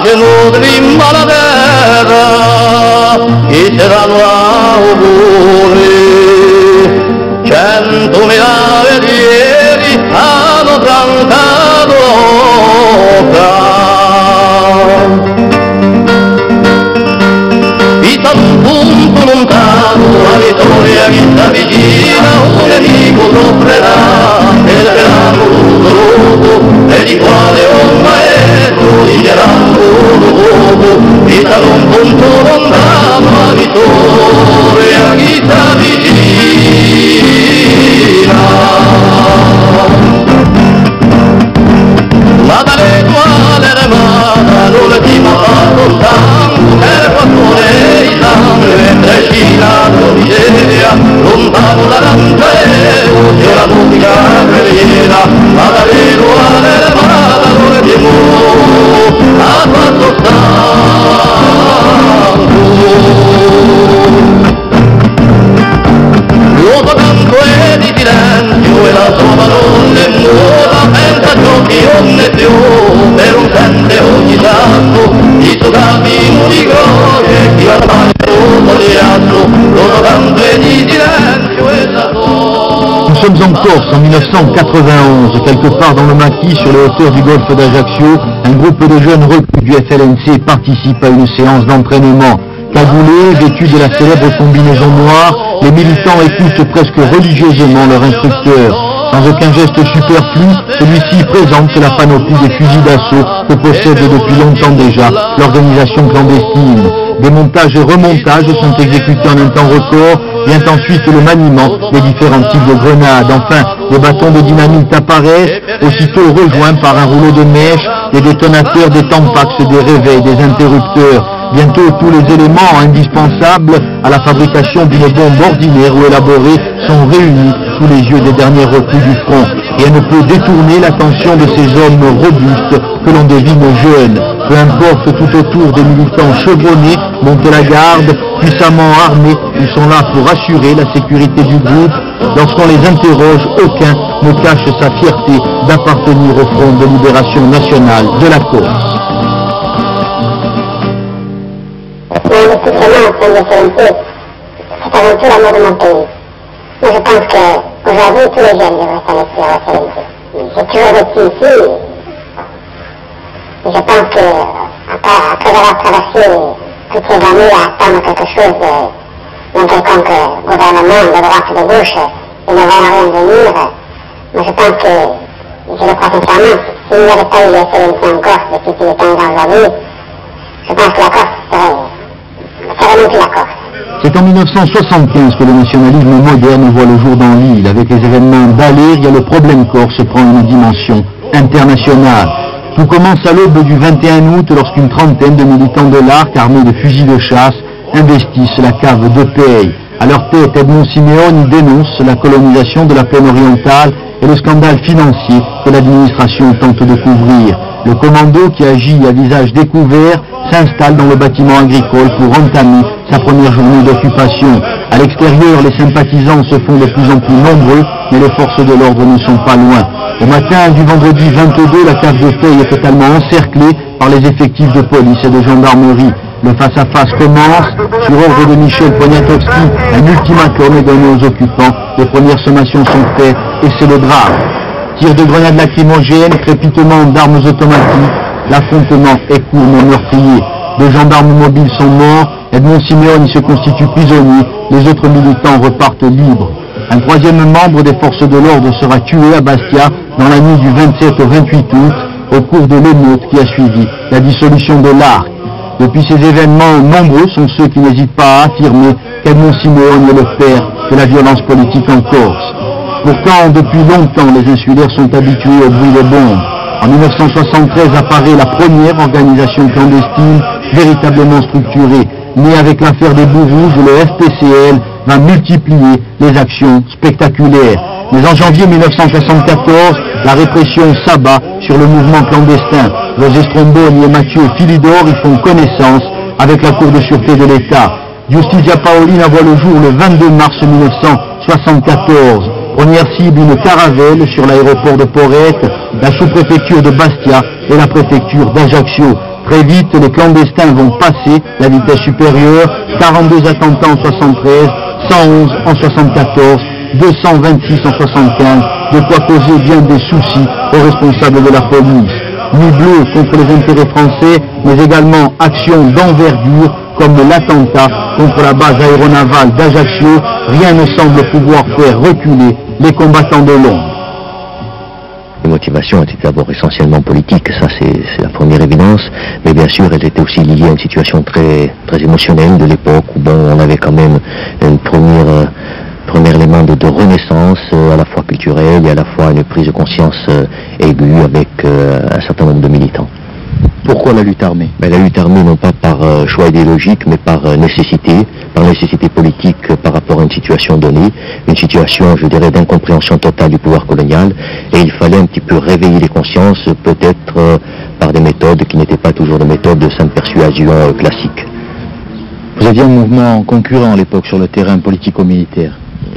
che nutrimmo la terra, che ci danno auguri. 100.000 velieri hanno cantato l'opera. Vita un punto lontano, la vittoria che sta vicina, un nemico soffrerà, e sarà voluto dopo, e di quale un maestro dicerà dopo. Vita un punto lontano, la vittoria che sta vicina. Ma dalle quale remata l'ultima soltanto per quattro i sangue mentre scina miseria lontano da Rantero c'è la musica guerriera. Ma dalle quale remata l'ultima a quattro stanco l'uomo tanto è di silenzio e la sua parola è muta, pensa ciò che io ne più, per un sente ogni tanto, i suoi cammino di gloria, chi va davanti l'uomo di altro, l'uomo tanto è di silenzio e la sua... Nous sommes en Corse en 1991, quelque part dans le maquis sur les hauteurs du golfe d'Ajaccio, un groupe de jeunes recrues du FLNC participe à une séance d'entraînement. Cagoulés, vêtus de la célèbre combinaison noire, les militants écoutent presque religieusement leur instructeur. Sans aucun geste superflu, celui-ci présente la panoplie des fusils d'assaut que possède depuis longtemps déjà l'organisation clandestine. Des montages et remontages sont exécutés en un temps record, vient ensuite le maniement des différents types de grenades. Enfin, des bâtons de dynamite apparaissent, aussitôt rejoints par un rouleau de mèche, des détonateurs, des tampax, des réveils, des interrupteurs. Bientôt, tous les éléments indispensables à la fabrication d'une bombe ordinaire ou élaborée sont réunis sous les yeux des derniers recrues du front. Rien ne peut détourner l'attention de ces hommes robustes que l'on devine jeunes. Peu importe, tout autour des militants chevronnés montent la garde, puissamment armés, ils sont là pour assurer la sécurité du groupe. Lorsqu'on les interroge, aucun ne cache sa fierté d'appartenir au Front de libération nationale de la Corse. L'investissement au sein de CNT, c'est avant tout l'amour de mon pays. Moi, je pense qu'aujourd'hui, tous les jeunes devraient s'investir au CNT. J'ai toujours vécu ici. Et je pense qu'après avoir traversé toutes ces années à attendre quelque chose d'un quelconque gouvernement de droite ou de gauche et ne voyant rien venir, moi je pense que, je le crois sincèrement, s'il n'y avait pas eu le CNT en Corse depuis qu'il est 15 ans aujourd'hui, je pense que la Corse serait non plus la Corse. C'est en 1975 que le nationalisme moderne voit le jour dans l'île. Avec les événements d'Aléria, le problème corse prend une dimension internationale. Tout commence à l'aube du 21 août lorsqu'une trentaine de militants de l'ARC armés de fusils de chasse investissent la cave de Peille. À leur tête, Edmond Simeoni dénonce la colonisation de la plaine orientale et le scandale financier que l'administration tente de couvrir. Le commando, qui agit à visage découvert, s'installe dans le bâtiment agricole pour entamer sa première journée d'occupation. À l'extérieur, les sympathisants se font de plus en plus nombreux, mais les forces de l'ordre ne sont pas loin. Au matin du vendredi 22, la cave de Peille est totalement encerclée par les effectifs de police et de gendarmerie. Le face-à-face commence. Sur ordre de Michel Poniatowski, un ultimatum est donné aux occupants. Les premières sommations sont faites et c'est le drame. Tirs de grenades lacrymogènes, crépitement d'armes automatiques, l'affrontement est court mais meurtrier. Deux gendarmes mobiles sont morts, Edmond Simeoni se constitue prisonnier, les autres militants repartent libres. Un troisième membre des forces de l'ordre sera tué à Bastia dans la nuit du 27 au 28 août au cours de l'émeute qui a suivi la dissolution de l'ARC. Depuis ces événements, nombreux sont ceux qui n'hésitent pas à affirmer qu'Edmond Simeoni est le père de la violence politique en Corse. Pourtant, depuis longtemps, les insulaires sont habitués au bruit des bombes. En 1973 apparaît la première organisation clandestine véritablement structurée. Née avec l'affaire des Boues-Rouges, le FPCL va multiplier les actions spectaculaires. Mais en janvier 1974, la répression s'abat sur le mouvement clandestin. José Stromboni et Mathieu Philidor y font connaissance avec la Cour de sûreté de l'État. Giustizia Paolina voit le jour le 22 mars 1974. Première cible, une caravelle sur l'aéroport de Porrette, la sous-préfecture de Bastia et la préfecture d'Ajaccio. Très vite, les clandestins vont passer la vitesse supérieure, 42 attentats en 73, 111 en 74, 226 en 75, de quoi causer bien des soucis aux responsables de la police. Nuit bleue contre les intérêts français, mais également actions d'envergure comme l'attentat contre la base aéronavale d'Ajaccio. Rien ne semble pouvoir faire reculer les combattants de l'ombre. Les motivations étaient d'abord essentiellement politiques, ça c'est la première évidence, mais bien sûr elles étaient aussi liées à une situation très émotionnelle de l'époque où on avait quand même une premier élément de renaissance à la fois culturelle et à la fois une prise de conscience aiguë avec un certain nombre de militants. Pourquoi la lutte armée? La lutte armée non pas par choix idéologique mais par nécessité politique par rapport à une situation donnée, une situation je dirais d'incompréhension totale du pouvoir colonial, et il fallait un petit peu réveiller les consciences peut-être par des méthodes qui n'étaient pas toujours des méthodes de simple persuasion classique. Vous aviez un mouvement concurrent à l'époque sur le terrain politico-militaire.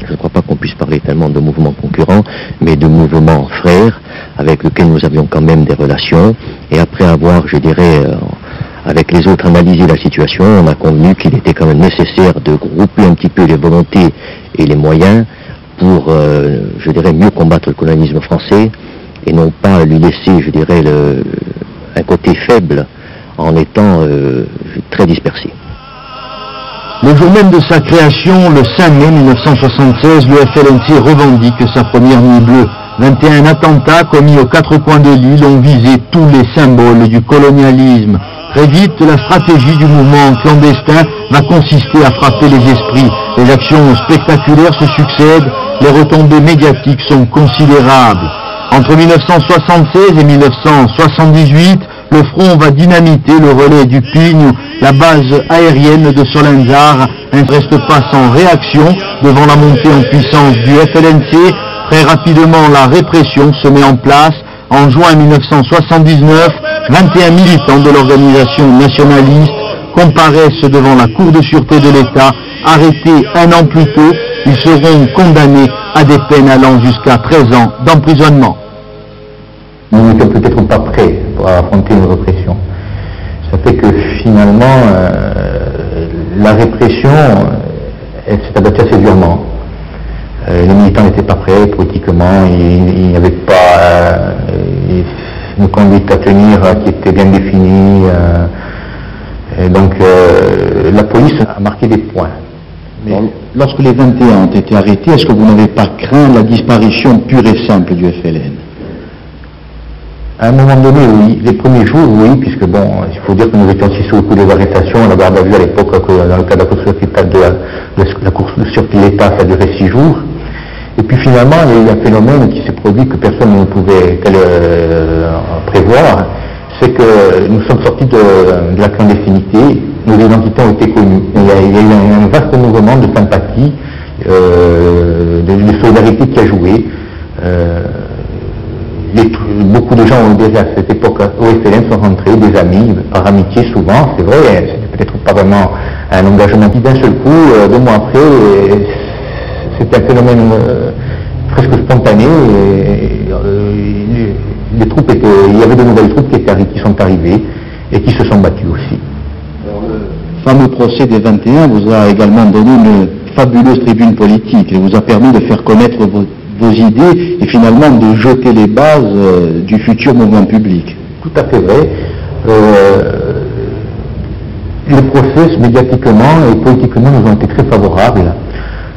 Je ne crois pas qu'on puisse parler tellement de mouvements concurrents, mais de mouvements frères, avec lesquels nous avions quand même des relations. Et après avoir, je dirais, avec les autres analysé la situation, on a convenu qu'il était quand même nécessaire de grouper un petit peu les volontés et les moyens pour, je dirais, mieux combattre le colonialisme français, et non pas lui laisser, je dirais, un côté faible en étant très dispersé. Le jour même de sa création, le 5 mai 1976, le FLNC revendique sa première nuit bleue. 21 attentats commis aux quatre coins de l'île ont visé tous les symboles du colonialisme. Très vite, la stratégie du mouvement clandestin va consister à frapper les esprits. Les actions spectaculaires se succèdent, les retombées médiatiques sont considérables. Entre 1976 et 1978, le front va dynamiter le relais du Pigne, la base aérienne de Solenzar ne reste pas sans réaction devant la montée en puissance du FLNC. Très rapidement, la répression se met en place. En juin 1979, 21 militants de l'organisation nationaliste comparaissent devant la Cour de sûreté de l'État. Arrêtés un an plus tôt, ils seront condamnés à des peines allant jusqu'à 13 ans d'emprisonnement. Nous n'étions peut-être pas prêts pour affronter une répression. Ça fait que finalement, la répression, elle s'est abattue assez durement. Les militants n'étaient pas prêts politiquement, il n'y avait pas une conduite à tenir qui était bien définie. Donc la police a marqué des points. Mais lorsque les 21 ont été arrêtés, est-ce que vous n'avez pas craint la disparition pure et simple du FLN? À un moment donné, oui. Les premiers jours, oui, puisque bon, il faut dire que nous étions aussi sous le coup des arrestations. On avait vu à l'époque que dans le cas de la course de sûreté de l'État, ça durait 6 jours. Et puis finalement, il y a eu un phénomène qui s'est produit que personne ne pouvait prévoir. C'est que nous sommes sortis de la clandestinité, nos identités ont été connues. Il y a eu un vaste mouvement de sympathie, de solidarité qui a joué. Beaucoup de gens ont déjà à cette époque au FLN sont rentrés, des amis, par amitié souvent, c'est vrai, c'était peut-être pas vraiment un engagement qui d'un seul coup, 2 mois après, c'était un phénomène presque spontané, les troupes il y avait de nouvelles troupes qui sont arrivées et qui se sont battues aussi. Alors, le fameux procès des 21 vous a également donné une fabuleuse tribune politique, il vous a permis de faire connaître vos idées et finalement de jeter les bases du futur mouvement public. Tout à fait vrai. Les procès médiatiquement et politiquement nous ont été très favorables.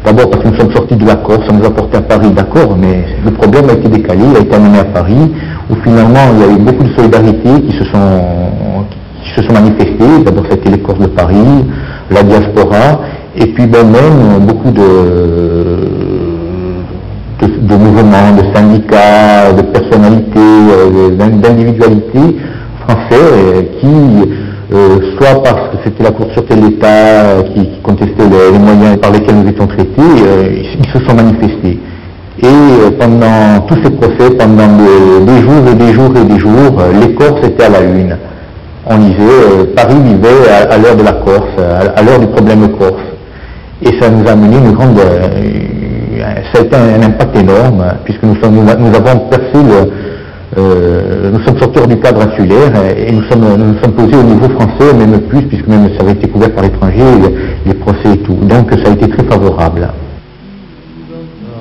D'abord parce que nous sommes sortis de la Corse, on nous a porté à Paris, d'accord, mais le problème a été décalé, il a été amené à Paris, où finalement il y a eu beaucoup de solidarité qui se sont manifestées. D'abord c'était les Corses de Paris, la diaspora, et puis même beaucoup de mouvements, de syndicats, de personnalités, d'individualités français qui, soit parce que c'était la Cour de sûreté de l'État qui contestait les moyens par lesquels nous étions traités, ils se sont manifestés. Et pendant tous ces procès, pendant des jours et des jours et des jours, les Corses étaient à la une. On lisait, Paris vivait à l'heure de la Corse, à l'heure du problème corse. Et ça nous a amené une grande... ça a été un impact énorme, puisque nous avons percé nous sommes sortis hors du cadre insulaire et nous sommes posés au niveau français, même plus, puisque même ça avait été couvert par l'étranger, les procès et tout. Donc ça a été très favorable.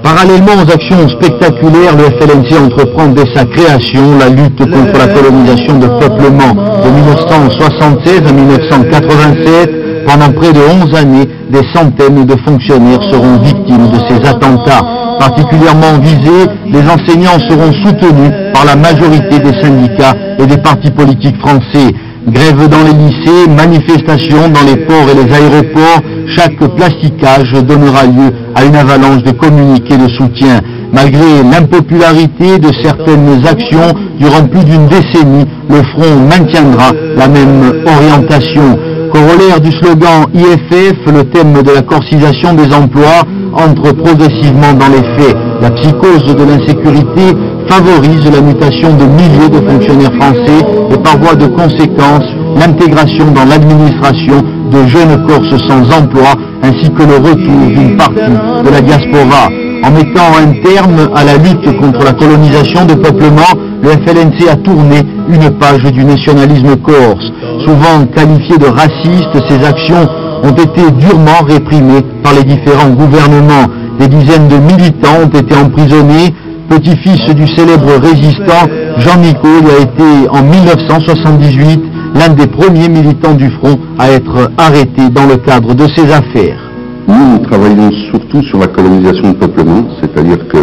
Parallèlement aux actions spectaculaires, le FLNC entreprend dès sa création la lutte contre la colonisation de peuplement. De 1976 à 1987, pendant près de 11 années, des centaines de fonctionnaires seront victimes de ces attentats. Particulièrement visés, les enseignants seront soutenus par la majorité des syndicats et des partis politiques français. Grève dans les lycées, manifestations dans les ports et les aéroports, chaque plasticage donnera lieu à une avalanche de communiqués de soutien. Malgré l'impopularité de certaines actions, durant plus d'une décennie, le Front maintiendra la même orientation. Corollaire du slogan IFF, le thème de la corcisation des emplois entre progressivement dans les faits. La psychose de l'insécurité favorise la mutation de milliers de fonctionnaires français et par voie de conséquence l'intégration dans l'administration de jeunes Corses sans emploi ainsi que le retour d'une partie de la diaspora. En mettant un terme à la lutte contre la colonisation de peuplement, le FLNC a tourné une page du nationalisme corse. Souvent qualifiées de racistes, ces actions ont été durement réprimées par les différents gouvernements. Des dizaines de militants ont été emprisonnés. Petit-fils du célèbre résistant Jean Nicole a été en 1978 l'un des premiers militants du Front à être arrêté dans le cadre de ces affaires. Nous travaillons surtout sur la colonisation de peuplement, c'est-à-dire que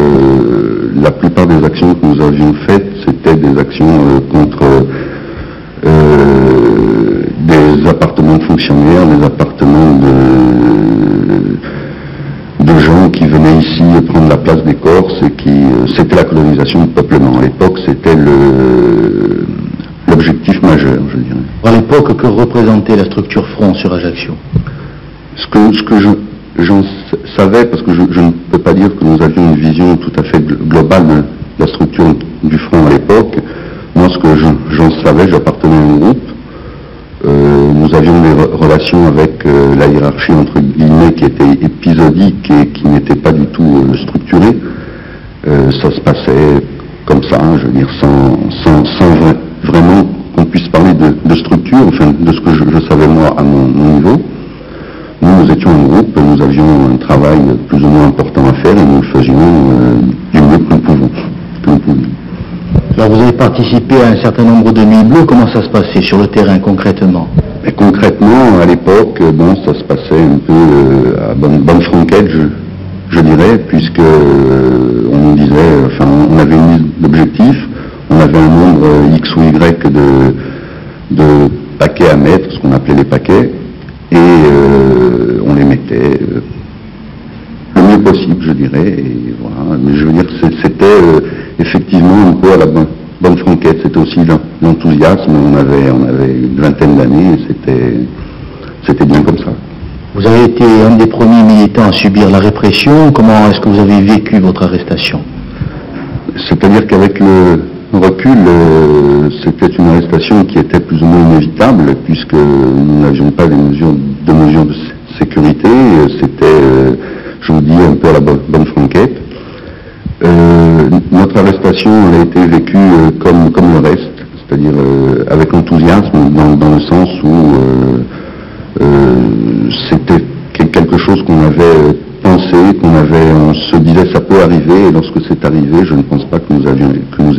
la plupart des actions que nous avions faites, c'était des actions contre des appartements de fonctionnaires, des appartements de gens qui venaient ici prendre la place des Corses et qui c'était la colonisation de peuplement. À l'époque, c'était l'objectif majeur, je dirais. À l'époque, que représentait la structure Front sur Ajaccio? Ce que j'en savais, parce que je ne peux pas dire que nous avions une vision tout à fait globale de la structure du Front à l'époque. Moi, ce que j'en savais, j'appartenais à un groupe. Nous avions des relations avec la hiérarchie entre guillemets qui était épisodique et qui n'était pas du tout structurée. Ça se passait comme ça, je veux dire, sans vraiment qu'on puisse parler de structure, enfin de ce que je savais moi à mon niveau. Nous étions un groupe, nous avions un travail plus ou moins important à faire et nous le faisions du mieux que nous pouvions. Alors vous avez participé à un certain nombre de nuits bleues, comment ça se passait sur le terrain concrètement? Mais concrètement, à l'époque, bon, ça se passait un peu à bonne franquette, je dirais, puisque on nous disait, enfin on avait une liste d'objectifs, on avait un nombre X ou Y de paquets à mettre, ce qu'on appelait les paquets, et on les mettait le mieux possible, je dirais, et voilà. Mais je veux dire, c'était effectivement un peu à la bonne franquette, c'était aussi l'enthousiasme, on avait une vingtaine d'années, et c'était bien comme ça. Vous avez été un des premiers militants à subir la répression, comment est-ce que vous avez vécu votre arrestation? C'est-à-dire qu'avec le recul, c'était une arrestation qui était plus ou moins inévitable, puisque nous n'avions pas de mesures de sécurité, c'était, je vous dis, un peu à la bonne franquette. Notre arrestation elle a été vécue comme le reste, c'est-à-dire avec enthousiasme, dans le sens où c'était quelque chose qu'on avait pensé, on se disait ça peut arriver, et lorsque c'est arrivé, je ne pense pas que nous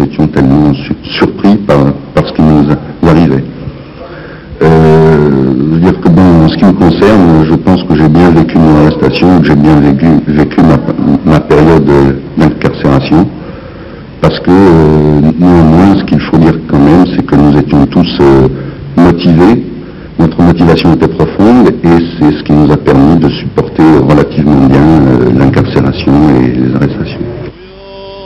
étions tellement surpris par ce qui nous arrivait. Je veux dire que bon, en ce qui me concerne, je pense que j'ai bien vécu mon arrestation, que j'ai bien vécu ma période d'incarcération, parce que néanmoins, ce qu'il faut dire quand même, c'est que nous étions tous motivés, notre motivation était profonde, et c'est ce qui nous a permis de supporter relativement bien l'incarcération et les arrestations.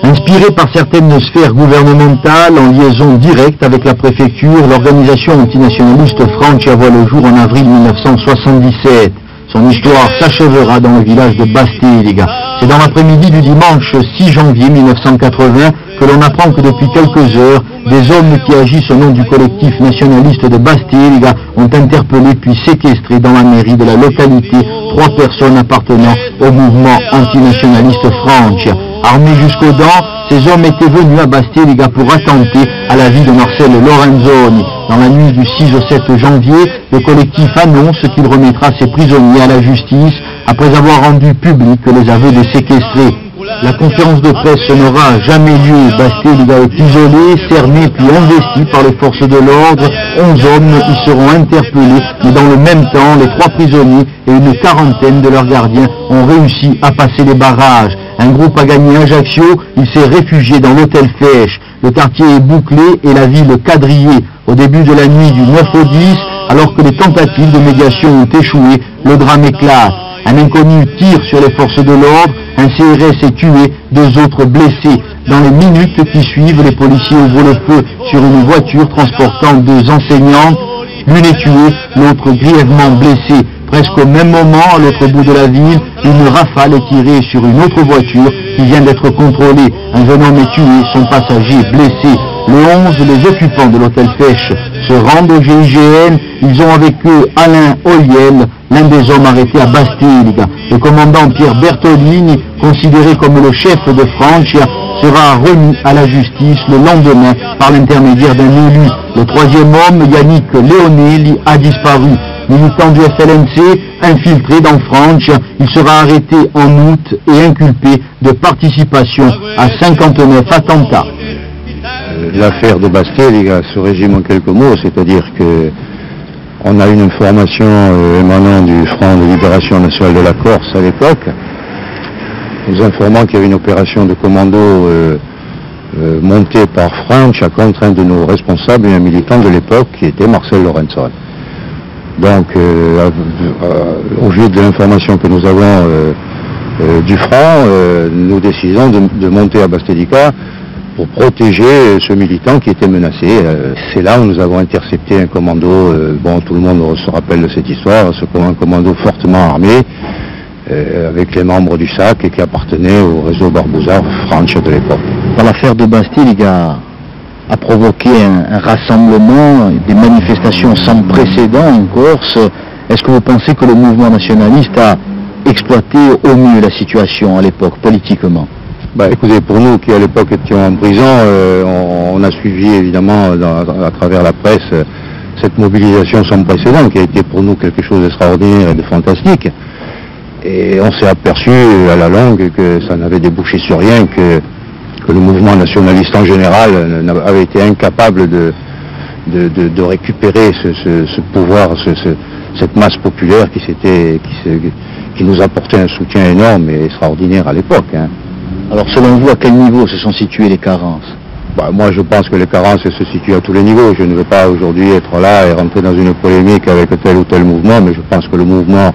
Inspirée par certaines sphères gouvernementales, en liaison directe avec la préfecture, l'organisation antinationaliste Francia voit le jour en avril 1977. Son histoire s'achèvera dans le village de Bastiliga. C'est dans l'après-midi du dimanche 6 janvier 1980 que l'on apprend que depuis quelques heures, des hommes qui agissent au nom du collectif nationaliste de Bastiliga ont interpellé puis séquestré dans la mairie de la localité 3 personnes appartenant au mouvement antinationaliste Francia. Armés jusqu'aux dents, ces hommes étaient venus à Bastiliga pour attenter à la vie de Marcel Lorenzoni. Dans la nuit du 6 au 7 janvier, le collectif annonce qu'il remettra ses prisonniers à la justice après avoir rendu public les aveux des séquestrés. La conférence de presse n'aura jamais lieu. Bastiliga est isolée, cernée puis investie par les forces de l'ordre. 11 hommes y seront interpellés, mais dans le même temps, les 3 prisonniers et une quarantaine de leurs gardiens ont réussi à passer les barrages. Un groupe a gagné Ajaccio, il s'est réfugié dans l'hôtel Fesch. Le quartier est bouclé et la ville quadrillée. Au début de la nuit du 9 au 10, alors que les tentatives de médiation ont échoué, le drame éclate. Un inconnu tire sur les forces de l'ordre, un CRS est tué, 2 autres blessés. Dans les minutes qui suivent, les policiers ouvrent le feu sur une voiture transportant 2 enseignantes. L'une est tuée, l'autre grièvement blessée. Presque au même moment, à l'autre bout de la ville, une rafale est tirée sur une autre voiture qui vient d'être contrôlée. Un jeune homme est tué, son passager blessé. Le 11, les occupants de l'hôtel Fesch se rendent au GIGN. Ils ont avec eux Alain Oliel, l'un des hommes arrêtés à Bastiliga. Le commandant Pierre Bertolini, considéré comme le chef de Francia, sera remis à la justice le lendemain par l'intermédiaire d'un élu. Le 3e homme, Yannick Leonelli, a disparu. Militant du FLNC, infiltré dans Francia, il sera arrêté en août et inculpé de participation à 59 attentats. L'affaire de Bastiliga se résume en quelques mots, c'est-à-dire que on a une information émanant du Front de Libération Nationale de la Corse à l'époque, nous informant qu'il y avait une opération de commando montée par Francia contre un de nos responsables et un militant de l'époque qui était Marcel Lorenzoni. Donc, au vu de l'information que nous avons du Front, nous décidons de monter à Bastiliga pour protéger ce militant qui était menacé. C'est là où nous avons intercepté un commando, bon, tout le monde se rappelle de cette histoire, un commando fortement armé, avec les membres du SAC et qui appartenait au réseau Barbusa Francia de l'époque. Dans l'affaire de Bastiliga a provoqué un rassemblement, des manifestations sans précédent en Corse. Est-ce que vous pensez que le mouvement nationaliste a exploité au mieux la situation à l'époque, politiquement? Écoutez, pour nous qui à l'époque étions en prison, on a suivi évidemment à travers la presse cette mobilisation sans précédent qui a été pour nous quelque chose d'extraordinaire et de fantastique. Et on s'est aperçu à la longue que ça n'avait débouché sur rien, que le mouvement nationaliste en général avait été incapable de récupérer ce pouvoir, cette masse populaire qui nous apportait un soutien énorme et extraordinaire à l'époque. Alors selon vous, à quel niveau se sont situées les carences? Moi je pense que les carences se situent à tous les niveaux. Je ne veux pas aujourd'hui être là et rentrer dans une polémique avec tel ou tel mouvement, mais je pense que le mouvement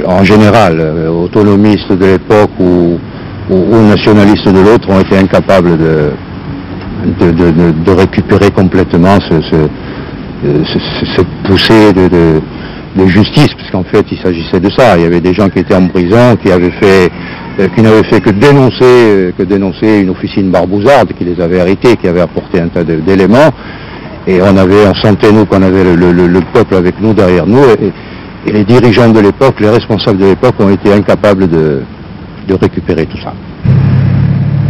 en général, autonomistes de l'époque ou nationalistes de l'autre, ont été incapables de récupérer complètement cette poussée de justice, parce qu'en fait il s'agissait de ça. Il y avait des gens qui étaient en prison, qui n'avaient fait que dénoncer une officine barbouzarde qui les avait arrêtés, qui avait apporté un tas d'éléments, et on sentait nous qu'on avait le peuple avec nous, derrière nous, et les dirigeants de l'époque, les responsables de l'époque ont été incapables de récupérer tout ça.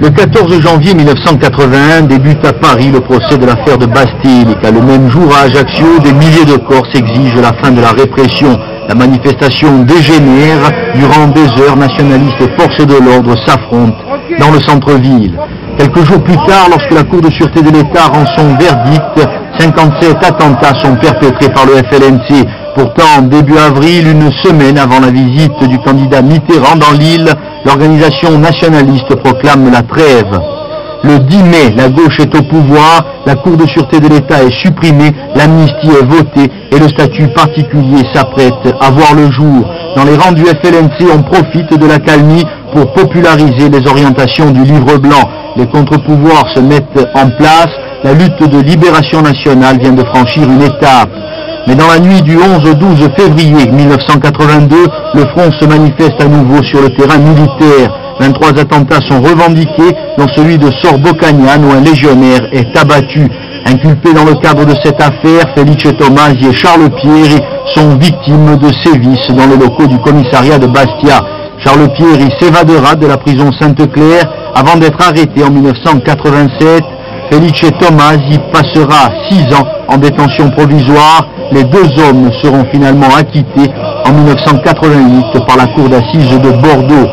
Le 14 janvier 1981 débute à Paris le procès de l'affaire de Bastiliga. Le même jour à Ajaccio, des milliers de Corses exigent la fin de la répression. La manifestation dégénère. Durant des heures, nationalistes et forces de l'ordre s'affrontent dans le centre-ville. Quelques jours plus tard, lorsque la Cour de sûreté de l'État rend son verdict, 57 attentats sont perpétrés par le FLNC. Pourtant, début avril, une semaine avant la visite du candidat Mitterrand dans l'île, l'organisation nationaliste proclame la trêve. Le 10 mai, la gauche est au pouvoir, la Cour de sûreté de l'État est supprimée, l'amnistie est votée et le statut particulier s'apprête à voir le jour. Dans les rangs du FLNC, on profite de l'accalmie pour populariser les orientations du livre blanc. Les contre-pouvoirs se mettent en place, la lutte de libération nationale vient de franchir une étape. Mais dans la nuit du 11 au 12 février 1982, le front se manifeste à nouveau sur le terrain militaire. 23 attentats sont revendiqués, dont celui de Sorbo-Cagnan où un légionnaire est abattu. Inculpés dans le cadre de cette affaire, Felice Tomasi et Charles Pieri sont victimes de sévices dans les locaux du commissariat de Bastia. Charles Pieri s'évadera de la prison Sainte-Claire avant d'être arrêté en 1987. Felice Tomasi passera 6 ans en détention provisoire. Les 2 hommes seront finalement acquittés en 1988 par la cour d'assises de Bordeaux.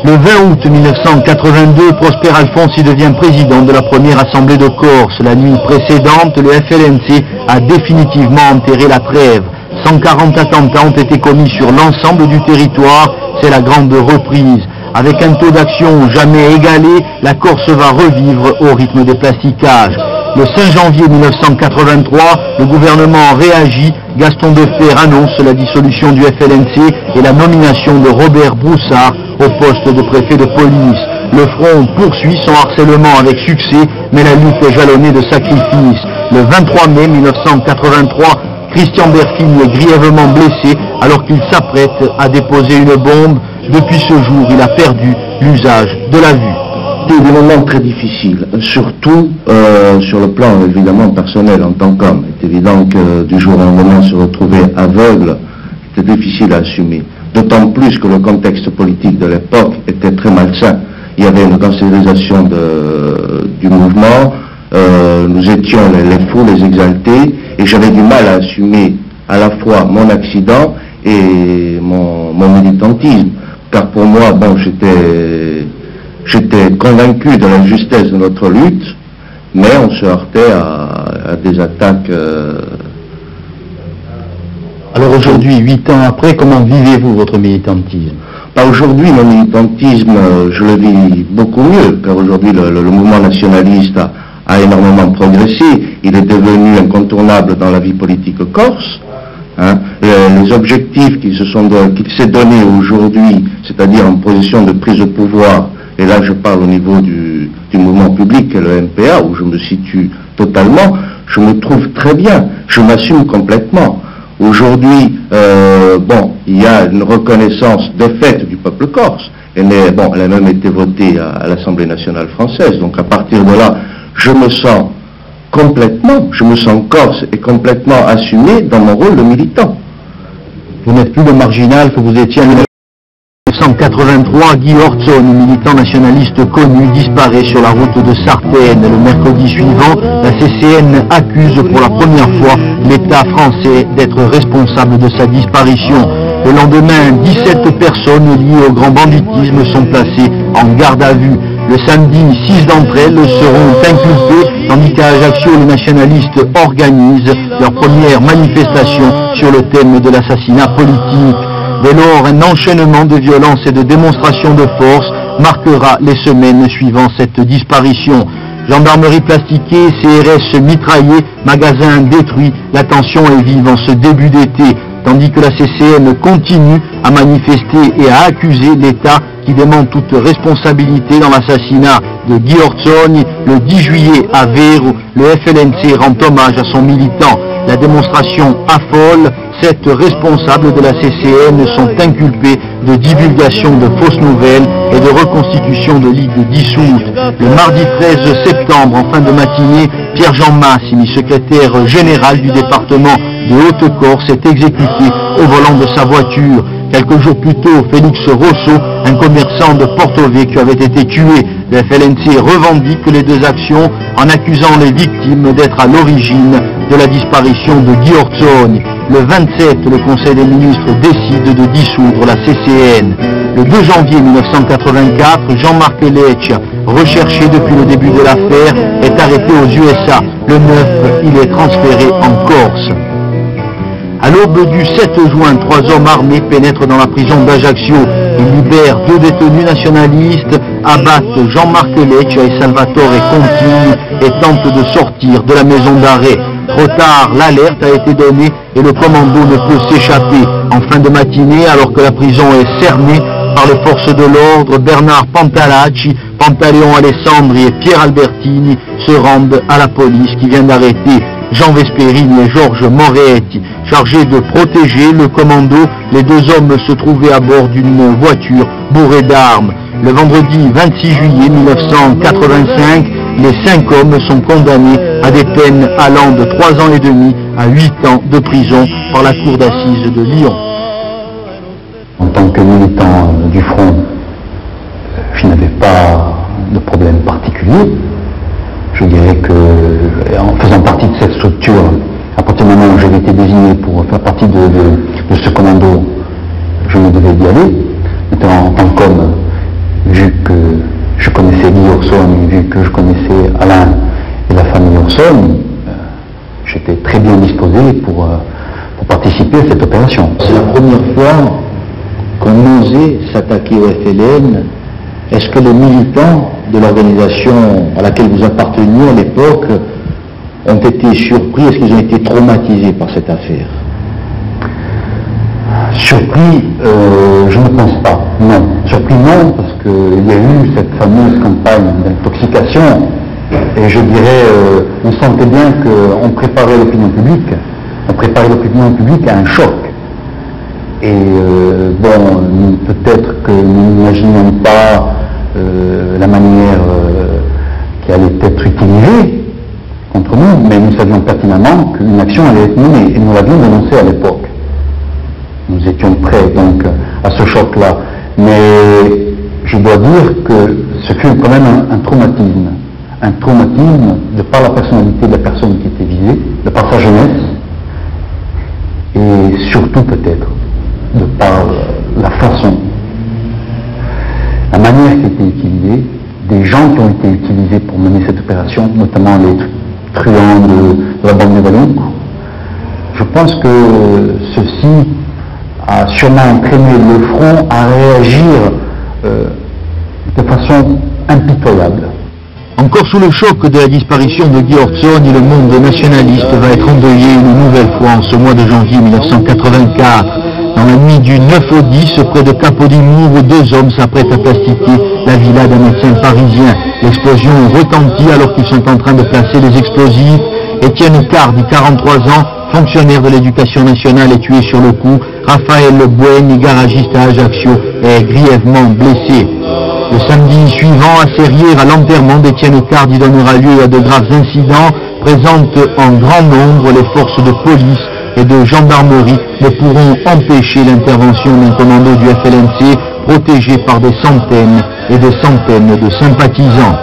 Le 20 août 1982, Prosper Alfonsi devient président de la première assemblée de Corse. La nuit précédente, le FLNC a définitivement enterré la trêve. 140 attentats ont été commis sur l'ensemble du territoire. C'est la grande reprise. Avec un taux d'action jamais égalé, la Corse va revivre au rythme des plasticages. Le 5 janvier 1983, le gouvernement réagit. Gaston Defferre annonce la dissolution du FLNC et la nomination de Robert Broussard au poste de préfet de police. Le front poursuit son harcèlement avec succès, mais la lutte est jalonnée de sacrifices. Le 23 mai 1983, Christian Berfini est grièvement blessé alors qu'il s'apprête à déposer une bombe. Depuis ce jour, il a perdu l'usage de la vue. C'était des moments très difficiles, surtout sur le plan évidemment personnel en tant qu'homme. C'est évident que du jour au lendemain se retrouver aveugle, c'était difficile à assumer. D'autant plus que le contexte politique de l'époque était très malsain. Il y avait une cancérisation du mouvement, nous étions les fous, les exaltés, et j'avais du mal à assumer à la fois mon accident et mon militantisme. Car pour moi, bon, j'étais convaincu de la justesse de notre lutte, mais on se heurtait à des attaques. Alors aujourd'hui, 8 ans après, comment vivez-vous votre militantisme? Aujourd'hui, mon militantisme, je le vis beaucoup mieux, car aujourd'hui le mouvement nationaliste a énormément progressé. Il est devenu incontournable dans la vie politique corse. Hein. Les objectifs qu'il s'est donné aujourd'hui, c'est-à-dire en position de prise de pouvoir, et là je parle au niveau du mouvement public, et le MPA, où je me situe totalement, je me trouve très bien, je m'assume complètement. Aujourd'hui, bon, il y a une reconnaissance de fait du peuple corse. Elle a même été votée à l'Assemblée nationale française. Donc à partir de là, je me sens corse et complètement assumé dans mon rôle de militant. Vous n'êtes plus le marginal que vous étiez en 1983. Guy Orzoni, militant nationaliste connu, disparaît sur la route de Sartène. Le mercredi suivant, la CCN accuse pour la première fois l'État français d'être responsable de sa disparition. Le lendemain, 17 personnes liées au grand banditisme sont placées en garde à vue. Le samedi, 6 d'entre elles seront inculpées, tandis qu'à Ajaccio, les nationalistes organisent leur première manifestation sur le thème de l'assassinat politique. Dès lors, un enchaînement de violences et de démonstrations de force marquera les semaines suivant cette disparition. Gendarmerie plastiquée, CRS mitraillés, magasins détruits, la tension est vive en ce début d'été, tandis que la CCN continue à manifester et à accuser l'État qui dément toute responsabilité dans l'assassinat de Guy Orzoni. Le 10 juillet à Vero, le FLNC rend hommage à son militant. La démonstration affole. 7 responsables de la CCN sont inculpés de divulgation de fausses nouvelles et de reconstitution de ligues dissoutes. Le mardi 13 septembre, en fin de matinée, Pierre-Jean Massimi, secrétaire général du département de Haute-Corse, est exécuté au volant de sa voiture. Quelques jours plus tôt, Félix Rosso, un commerçant de Porto Vecchio, avait été tué. Le FLNC revendique les 2 actions en accusant les victimes d'être à l'origine de la disparition de Guy Orzoni. Le 27, le Conseil des ministres décide de dissoudre la CCN. Le 2 janvier 1984, Jean-Marc Leccia, recherché depuis le début de l'affaire, est arrêté aux USA. Le 9, il est transféré en Corse. À l'aube du 7 juin, 3 hommes armés pénètrent dans la prison d'Ajaccio. Ils libèrent 2 détenus nationalistes, abattent Jean-Marc Leccia et Salvatore Contini et tentent de sortir de la maison d'arrêt. Trop tard, l'alerte a été donnée et le commando ne peut s'échapper. En fin de matinée, alors que la prison est cernée par les forces de l'ordre, Bernard Pantalacci, Pantaleon Alessandri et Pierre Albertini se rendent à la police qui vient d'arrêter Jean Vesperini et Georges Moretti. Chargés de protéger le commando, les 2 hommes se trouvaient à bord d'une voiture bourrée d'armes. Le vendredi 26 juillet 1985, les 5 hommes sont condamnés à des peines allant de 3 ans et demi à 8 ans de prison par la cour d'assises de Lyon. En tant que militant du Front, je n'avais pas de problème particulier. Je dirais que, en faisant partie de cette structure, à partir du moment où j'avais été désigné pour faire partie de ce commando, je me devais d'y aller. En tant qu'homme, vu que je connaissais Guy Orson, vu que je connaissais Alain et la famille Orson, j'étais très bien disposé pour participer à cette opération. C'est la première fois qu'on osait s'attaquer au FLN. Est-ce que les militants de l'organisation à laquelle vous apparteniez à l'époque ont été surpris? Est-ce qu'ils ont été traumatisés par cette affaire? Surpris, je ne pense pas. Non. Surpris, non, parce qu'il y a eu cette fameuse campagne d'intoxication. Et je dirais, on sentait bien qu'on préparait l'opinion publique. On préparait l'opinion publique à un choc. Et peut-être que nous n'imaginions pas la manière qui allait être utilisée contre nous, mais nous savions pertinemment qu'une action allait être menée, et nous l'avions dénoncé à l'époque. Nous étions prêts donc à ce choc-là. Mais je dois dire que ce fut quand même un traumatisme. Un traumatisme de par la personnalité de la personne qui était visée, de par sa jeunesse, et surtout peut-être de par la façon, la manière qui a été utilisée, des gens qui ont été utilisés pour mener cette opération, notamment les truands de la bande de Wallonie. Je pense que ceci a sûrement entraîné le Front à réagir de façon impitoyable. Encore sous le choc de la disparition de Guy Orson, le monde nationaliste va être endeuillé une nouvelle fois en ce mois de janvier 1984. Dans la nuit du 9 au 10, près de Capodimour, où deux hommes s'apprêtent à plastiquer la villa d'un médecin parisien. L'explosion retentit alors qu'ils sont en train de placer les explosifs. Étienne Cardi, 43 ans, fonctionnaire de l'éducation nationale, est tué sur le coup. Raphaël Bouen, garagiste à Ajaccio, est grièvement blessé. Le samedi suivant, à Serrières, à l'enterrement d'Étienne Cardi donnera lieu à de graves incidents. Présentes en grand nombre, les forces de police et de gendarmerie ne pourront empêcher l'intervention d'un commando du FLNC protégé par des centaines et des centaines de sympathisants.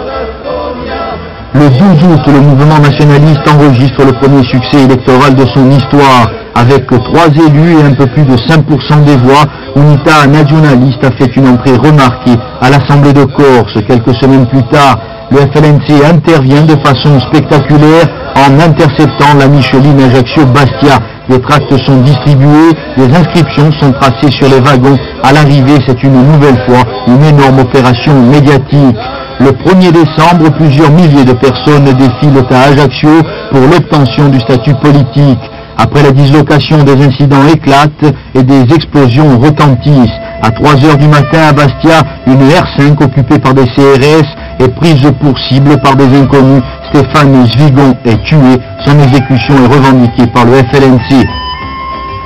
Le 12 août, le mouvement nationaliste enregistre le premier succès électoral de son histoire. Avec 3 élus et un peu plus de 5% des voix, Unità Nazionaliste a fait une entrée remarquée à l'Assemblée de Corse. Quelques semaines plus tard, le FLNC intervient de façon spectaculaire en interceptant la Micheline Ajaccio-Bastia. Les tracts sont distribués, les inscriptions sont tracées sur les wagons. À l'arrivée, c'est une nouvelle fois une énorme opération médiatique. Le 1er décembre, plusieurs milliers de personnes défilent à Ajaccio pour l'obtention du statut politique. Après la dislocation, des incidents éclatent et des explosions retentissent. À 3 h du matin à Bastia, une R5 occupée par des CRS est prise pour cible par des inconnus. Stéphane Zvigon est tué. Son exécution est revendiquée par le FLNC.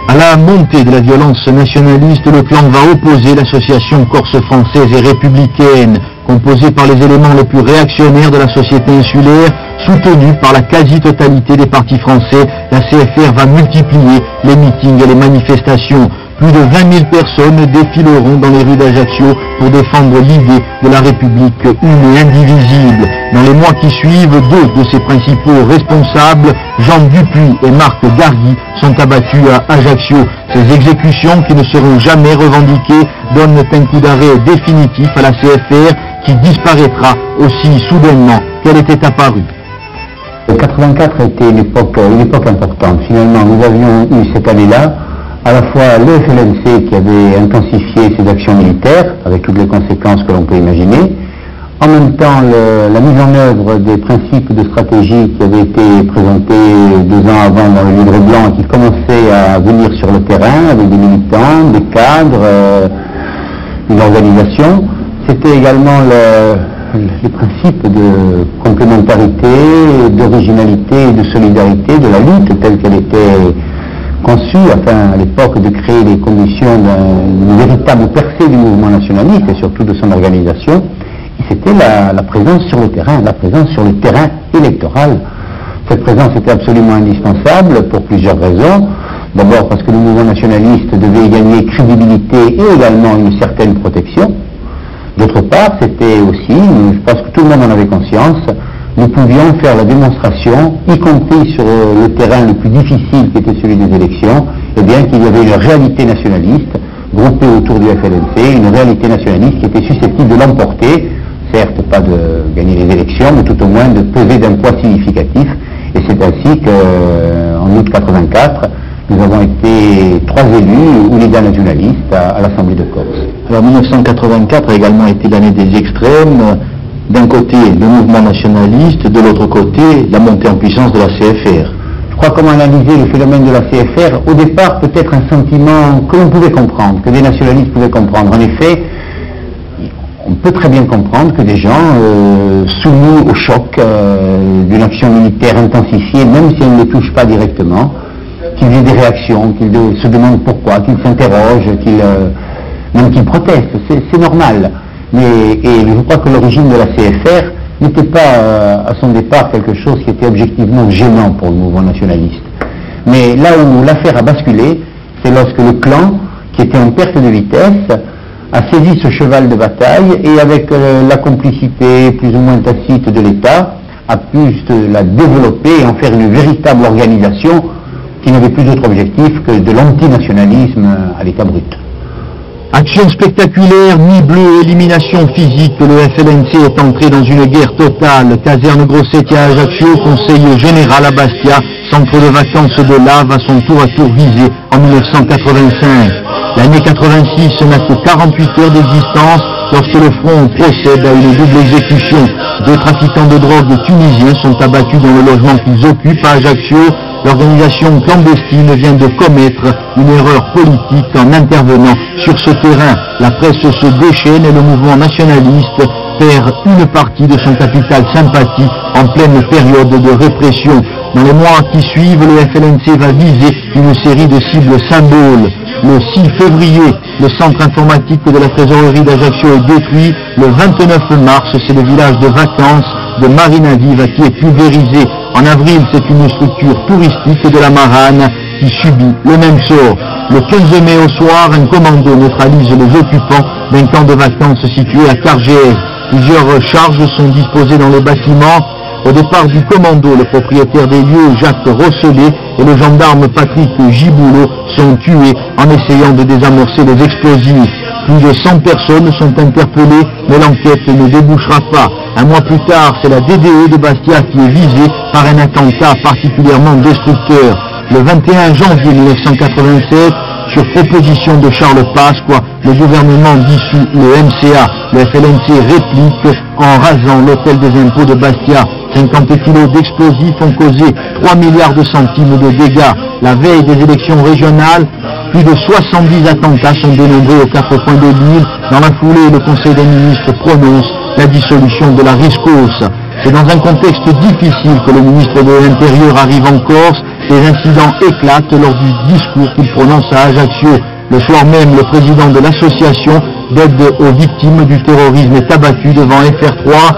À la montée de la violence nationaliste, le clan va opposer l'association corse française et républicaine, composée par les éléments les plus réactionnaires de la société insulaire, soutenue par la quasi-totalité des partis français. La CFR va multiplier les meetings et les manifestations. Plus de 20 000 personnes défileront dans les rues d'Ajaccio pour défendre l'idée de la République une et indivisible. Dans les mois qui suivent, 2 de ses principaux responsables, Jean Dupuis et Marc Gargui, sont abattus à Ajaccio. Ces exécutions, qui ne seront jamais revendiquées, donnent un coup d'arrêt définitif à la CFR qui disparaîtra aussi soudainement qu'elle était apparue. 1984 a été une époque importante. Finalement, nous avions eu cette année-là à la fois le FLNC qui avait intensifié ses actions militaires, avec toutes les conséquences que l'on peut imaginer, en même temps la mise en œuvre des principes de stratégie qui avaient été présentés 2 ans avant dans le livre blanc, qui commençaient à venir sur le terrain avec des militants, des cadres, une organisation. C'était également les principes de complémentarité, d'originalité et de solidarité de la lutte telle qu'elle était conçue, afin à l'époque de créer les conditions d'une véritable percée du mouvement nationaliste et surtout de son organisation. Et c'était la présence sur le terrain, la présence sur le terrain électoral. Cette présence était absolument indispensable pour plusieurs raisons. D'abord parce que le mouvement nationaliste devait gagner crédibilité et également une certaine protection. D'autre part, c'était aussi, je pense que tout le monde en avait conscience, nous pouvions faire la démonstration, y compris sur le terrain le plus difficile qui était celui des élections, eh bien qu'il y avait une réalité nationaliste groupée autour du FLNC, une réalité nationaliste qui était susceptible de l'emporter, certes pas de gagner les élections, mais tout au moins de peser d'un poids significatif. Et c'est ainsi qu'en août 84, nous avons été 3 élus hooligans nationalistes à l'Assemblée de Corse. Alors 1984 a également été l'année des extrêmes. D'un côté, le mouvement nationaliste, de l'autre côté, la montée en puissance de la CFR. Je crois comment analyser le phénomène de la CFR. Au départ, peut-être un sentiment que l'on pouvait comprendre, que des nationalistes pouvaient comprendre. En effet, on peut très bien comprendre que des gens soumis au choc d'une action militaire intensifiée, même si on ne les touche pas directement, qu'ils aient des réactions, qu'ils se demandent pourquoi, qu'ils s'interrogent, même qu'ils protestent, c'est normal. Et je crois que l'origine de la CFR n'était pas à son départ quelque chose qui était objectivement gênant pour le mouvement nationaliste. Mais là où l'affaire a basculé, c'est lorsque le clan, qui était en perte de vitesse, a saisi ce cheval de bataille et avec la complicité plus ou moins tacite de l'État, a pu la développer et en faire une véritable organisation qui n'avait plus d'autre objectif que de l'antinationalisme à l'état brut. Action spectaculaire, nuit bleue, élimination physique, le FLNC est entré dans une guerre totale. Caserne Grossetia à Ajaccio, conseil général à Bastia, centre de vacances de Lave à son tour à tour visé en 1985. L'année 86 n'a que 48 heures d'existence lorsque le front procède à une double exécution. 2 trafiquants de drogue tunisiens sont abattus dans le logement qu'ils occupent à Ajaccio. L'organisation clandestine vient de commettre une erreur politique en intervenant sur ce terrain. La presse se déchaîne et le mouvement nationaliste perd une partie de son capital sympathie en pleine période de répression. Dans les mois qui suivent, le FLNC va viser une série de cibles symboles. Le 6 février, le centre informatique de la trésorerie d'Ajaccio est détruit. Le 29 mars, c'est le village de vacances de Marina Viva qui est pulvérisé. En avril, c'est une structure touristique de la Marane qui subit le même sort. Le 15 mai au soir, un commando neutralise les occupants d'un camp de vacances situé à Cargès. Plusieurs charges sont disposées dans les bâtiments. Au départ du commando, le propriétaire des lieux, Jacques Rosselet, et le gendarme Patrick Giboulot sont tués en essayant de désamorcer les explosifs. Plus de 100 personnes sont interpellées, mais l'enquête ne débouchera pas. Un mois plus tard, c'est la DDE de Bastia qui est visée par un attentat particulièrement destructeur. Le 21 janvier 1987, sur proposition de Charles Pasqua, le gouvernement dissout le MCA. Le FLNC réplique en rasant l'hôtel des impôts de Bastia. 50 kilos d'explosifs ont causé 3 milliards de centimes de dégâts. La veille des élections régionales, plus de 70 attentats sont dénombrés aux 4 coins de l'île. Dans la foulée, le Conseil des ministres prononce la dissolution de la RISCOS. C'est dans un contexte difficile que le ministre de l'Intérieur arrive en Corse. Des incidents éclatent lors du discours qu'il prononce à Ajaccio. Le soir même, le président de l'association d'aide aux victimes du terrorisme est abattu devant FR3.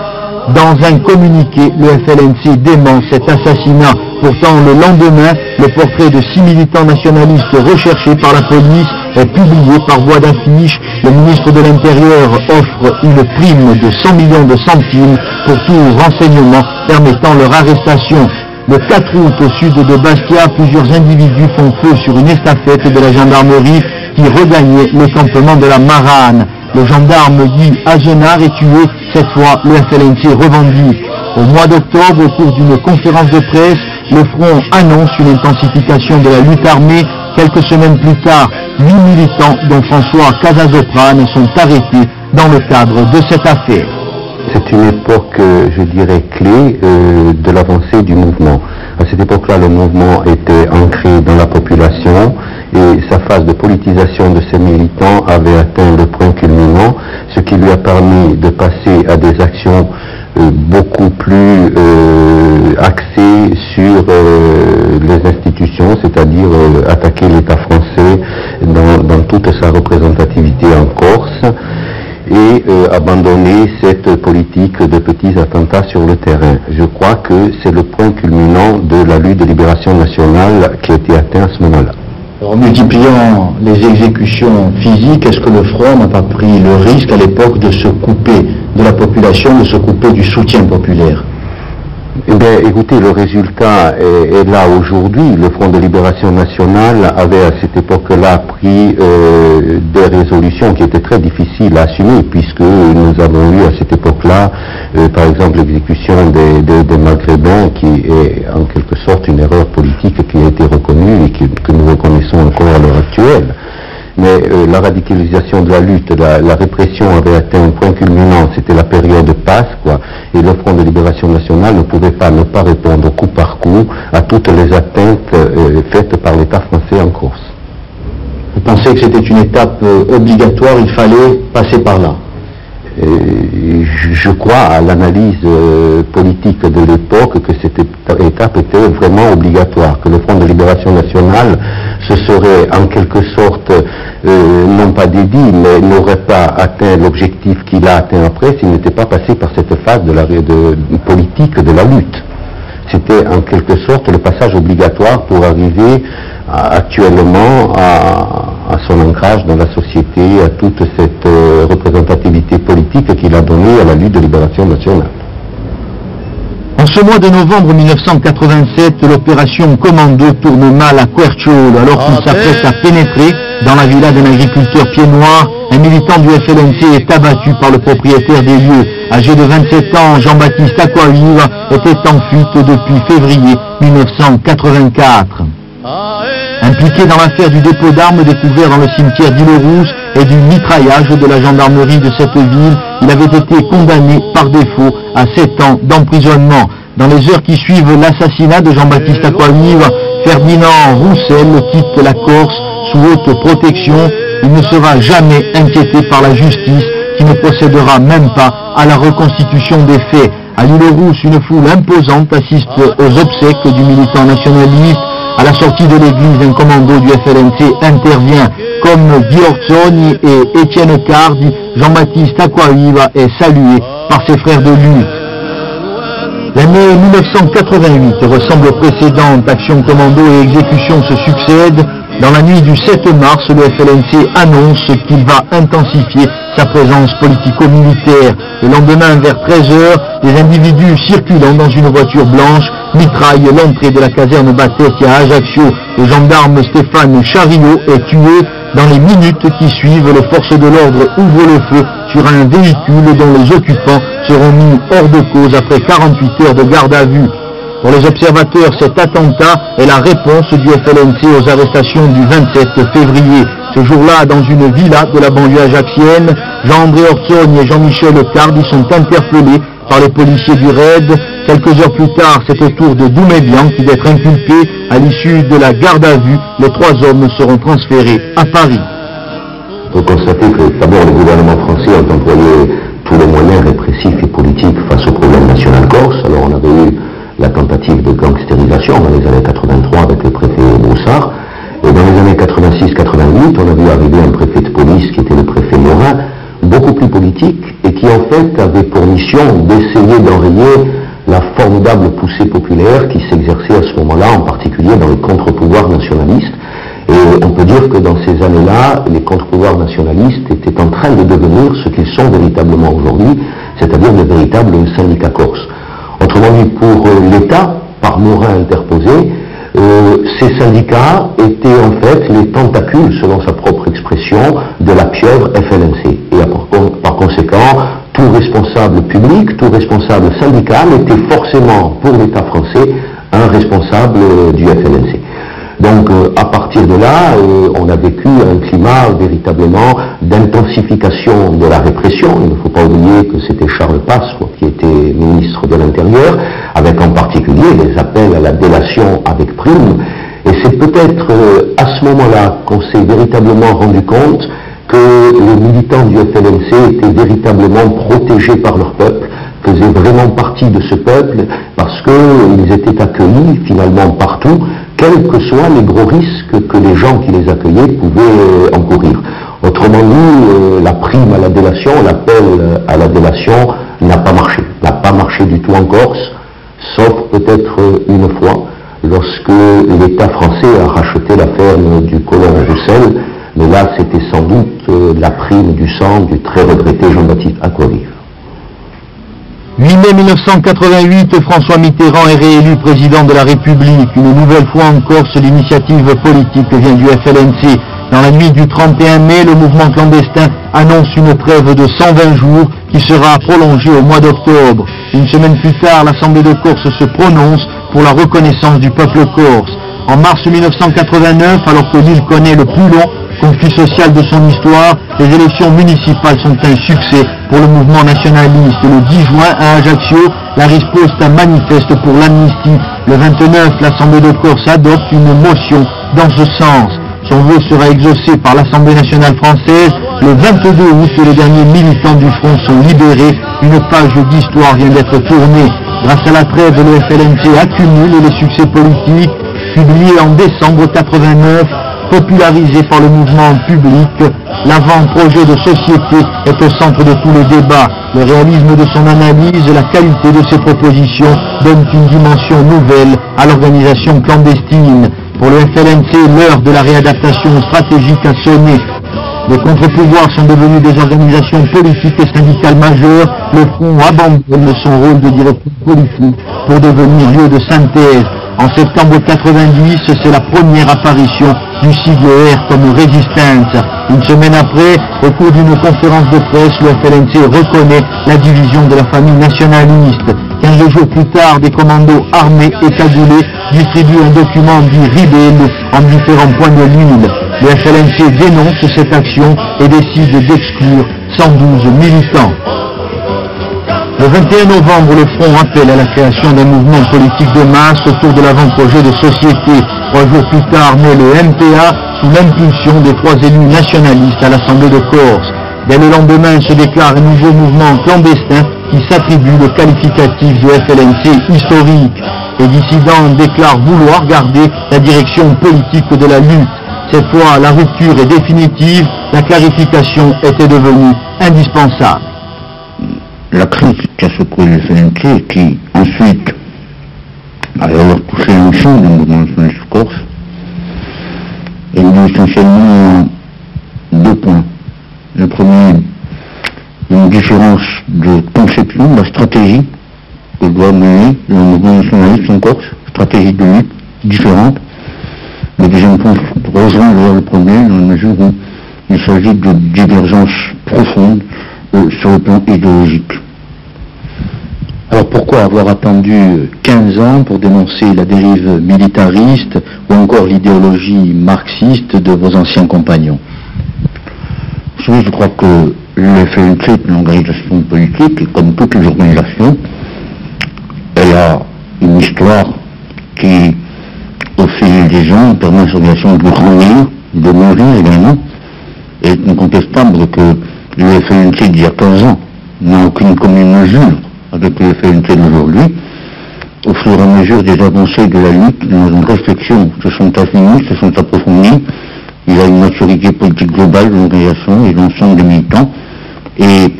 Dans un communiqué, le FLNC dément cet assassinat. Pourtant, le lendemain, le portrait de 6 militants nationalistes recherchés par la police est publié par voie d'affiche. Le ministre de l'Intérieur offre une prime de 100 millions de centimes pour tout renseignement permettant leur arrestation. Le 4 août, au sud de Bastia, plusieurs individus font feu sur une estafette de la gendarmerie qui regagnait le campement de la Marane. Le gendarme Guy Agenard est tué. Cette fois, le FLNC revendique. Au mois d'octobre, au cours d'une conférence de presse, le front annonce une intensification de la lutte armée. Quelques semaines plus tard, 8 militants, dont François Casasoprane, sont arrêtés dans le cadre de cette affaire. C'est une époque, je dirais, clé de l'avancée du mouvement. À cette époque-là, le mouvement était ancré dans la population et sa phase de politisation de ses militants avait atteint le point culminant, ce qui lui a permis de passer à des actions beaucoup plus axées sur les institutions, c'est-à-dire attaquer l'État français dans toute sa représentativité en Corse, et abandonner cette politique de petits attentats sur le terrain. Je crois que c'est le point culminant de la lutte de libération nationale qui a été atteint à ce moment-là. En multipliant les exécutions physiques, est-ce que le Front n'a pas pris le risque à l'époque de se couper de la population, de se couper du soutien populaire? Eh bien, écoutez, le résultat est là aujourd'hui. Le Front de Libération Nationale avait à cette époque-là pris des résolutions qui étaient très difficiles à assumer, puisque nous avons eu à cette époque-là, par exemple, l'exécution des Maghrébins, qui est en quelque sorte une erreur politique qui a été reconnue et que nous reconnaissons encore à l'heure actuelle. Mais la radicalisation de la lutte, la répression avait atteint un point culminant, c'était la période de Pâques, et le Front de Libération Nationale ne pouvait pas ne pas répondre coup par coup à toutes les atteintes faites par l'État français en Corse. Vous pensez que c'était une étape obligatoire, il fallait passer par là? Je crois à l'analyse politique de l'époque que cette étape était vraiment obligatoire, que le Front de Libération Nationale se serait en quelque sorte, non pas dédié, mais n'aurait pas atteint l'objectif qu'il a atteint après s'il n'était pas passé par cette phase politique de la lutte. C'était en quelque sorte le passage obligatoire pour arriver actuellement à son ancrage dans la société, à toute cette représentativité politique qu'il a donnée à la lutte de libération nationale. En ce mois de novembre 1987, l'opération Commando tourne mal à Querciolo alors qu'il s'apprête à pénétrer dans la villa d'un agriculteur pied noir. Un militant du FLNC est abattu par le propriétaire des lieux. Âgé de 27 ans, Jean-Baptiste Aquaviva était en fuite depuis février 1984. Impliqué dans l'affaire du dépôt d'armes découvert dans le cimetière d'Île-aux-Rousses et du mitraillage de la gendarmerie de cette ville, il avait été condamné par défaut à 7 ans d'emprisonnement. Dans les heures qui suivent l'assassinat de Jean-Baptiste Aquaviva, Ferdinand Roussel quitte la Corse sous haute protection. Il ne sera jamais inquiété par la justice qui ne procédera même pas à la reconstitution des faits. À l'Île-aux-Rousses, une foule imposante assiste aux obsèques du militant nationaliste. À la sortie de l'église, un commando du FLNC intervient. Comme Guy Orzoni et Étienne Cardi, Jean-Baptiste Aquaviva est salué par ses frères de lutte. L'année 1988 ressemble aux précédentes. Actions commando et exécutions se succèdent. Dans la nuit du 7 mars, le FLNC annonce qu'il va intensifier sa présence politico-militaire. Le lendemain, vers 13h, des individus circulant dans une voiture blanche mitraillent l'entrée de la caserne Battetti à Ajaccio. Le gendarme Stéphane Chariot est tué. Dans les minutes qui suivent, les forces de l'ordre ouvrent le feu sur un véhicule dont les occupants seront mis hors de cause après 48 heures de garde à vue. Pour les observateurs, cet attentat est la réponse du FLNC aux arrestations du 27 février. Ce jour-là, dans une villa de la banlieue ajaxienne, Jean-André Orzoni et Jean-Michel Cardi sont interpellés par les policiers du RAID. Quelques heures plus tard, c'est au tour de Doumé Bianchi d'être inculpé. À l'issue de la garde à vue, les 3 hommes seront transférés à Paris. Il faut constater que d'abord le gouvernement français a employé tous les moyens répressifs et politiques face au problème national corse. Alors on avait eu la tentative de gangstérisation dans les années 83 avec le préfet Broussard. Et dans les années 86-88, on a vu arriver un préfet de police qui était le préfet Morin, beaucoup plus politique et qui en fait avait pour mission d'essayer d'enrayer la formidable poussée populaire qui s'exerçait à ce moment-là, en particulier dans les contre-pouvoirs nationalistes. Et on peut dire que dans ces années-là, les contre-pouvoirs nationalistes étaient en train de devenir ce qu'ils sont véritablement aujourd'hui, c'est-à-dire de véritables syndicats corses. Autrement dit, pour l'État, par Morin interposé, ces syndicats étaient en fait les tentacules, selon sa propre expression, de la pieuvre FLNC. Et par conséquent, tout responsable public, tout responsable syndical était forcément, pour l'État français, un responsable du FLNC. Donc, à partir de là, on a vécu un climat véritablement d'intensification de la répression. Il ne faut pas oublier que c'était Charles Pasqua qui était ministre de l'Intérieur, avec en particulier les appels à la délation avec prime. Et c'est peut-être à ce moment-là qu'on s'est véritablement rendu compte que les militants du FLNC étaient véritablement protégés par leur peuple, faisaient vraiment partie de ce peuple, parce qu'ils étaient accueillis finalement partout, quels que soient les gros risques que les gens qui les accueillaient pouvaient encourir. Autrement dit, la prime à la délation, l'appel à la délation n'a pas marché du tout en Corse, sauf peut-être une fois, lorsque l'État français a racheté la ferme du colon Roussel, mais là c'était sans doute la prime du sang du très regretté Jean-Baptiste Aquaviva. 8 mai 1988, François Mitterrand est réélu président de la République. Une nouvelle fois en Corse, l'initiative politique vient du FLNC. Dans la nuit du 31 mai, le mouvement clandestin annonce une trêve de 120 jours qui sera prolongée au mois d'octobre. Une semaine plus tard, l'Assemblée de Corse se prononce pour la reconnaissance du peuple corse. En mars 1989, alors que l'île connaît le plus long conflit social de son histoire, les élections municipales sont un succès pour le mouvement nationaliste. Le 10 juin, à Ajaccio, la riposte manifeste pour l'amnistie. Le 29, l'Assemblée de Corse adopte une motion dans ce sens. Son vœu sera exaucé par l'Assemblée nationale française. Le 22 août, les derniers militants du front sont libérés. Une page d'histoire vient d'être tournée. Grâce à la trêve, le FLNC accumule les succès politiques. Publié en décembre 89, popularisé par le mouvement public, l'avant-projet de société est au centre de tous les débats. Le réalisme de son analyse et la qualité de ses propositions donnent une dimension nouvelle à l'organisation clandestine. Pour le FLNC, l'heure de la réadaptation stratégique a sonné. Les contre-pouvoirs sont devenus des organisations politiques et syndicales majeures. Le Front abandonne son rôle de directeur politique pour devenir lieu de synthèse. En septembre 90, c'est la première apparition du sigle R comme résistance. Une semaine après, au cours d'une conférence de presse, le FLNC reconnaît la division de la famille nationaliste. 15 jours plus tard, des commandos armés et cagoulés distribuent un document dit Ribelle en différents points de l'île. Le FLNC dénonce cette action et décide d'exclure 112 militants. Le 21 novembre, le Front appelle à la création d'un mouvement politique de masse autour de l'avant-projet de société. 3 jours plus tard, naît le MPA sous l'impulsion des 3 élus nationalistes à l'Assemblée de Corse. Dès le lendemain se déclare un nouveau mouvement clandestin qui s'attribue le qualificatif de FLNC historique. Les dissidents déclarent vouloir garder la direction politique de la lutte. Cette fois, la rupture est définitive, la clarification était devenue indispensable. La crise qui a secoué le FLNC, qui ensuite a alors touché l'ensemble du mouvement nationaliste corse, est dû essentiellement à 2 points. Le premier, une différence de conception, de la stratégie que doit mener le mouvement nationaliste en Corse, stratégie de lutte différente. Le deuxième point rejoint le premier dans la mesure où il s'agit de divergences profondes sur le plan idéologique. Alors pourquoi avoir attendu 15 ans pour dénoncer la dérive militariste ou encore l'idéologie marxiste de vos anciens compagnons? Je crois que le FLNC est une organisation politique et comme toutes les organisations, elle a une histoire qui, au fil des ans, permet à cette organisation de grandir, de mourir également. Et il est incontestable que le FLNC d'il y a 15 ans n'a aucune commune mesure avec le FLNC d'aujourd'hui. Au fur et à mesure des avancées de la lutte, nos réflexions se sont affinies, se sont approfondies. Il y a une maturité politique globale de l'organisation et de l'ensemble des militants. Et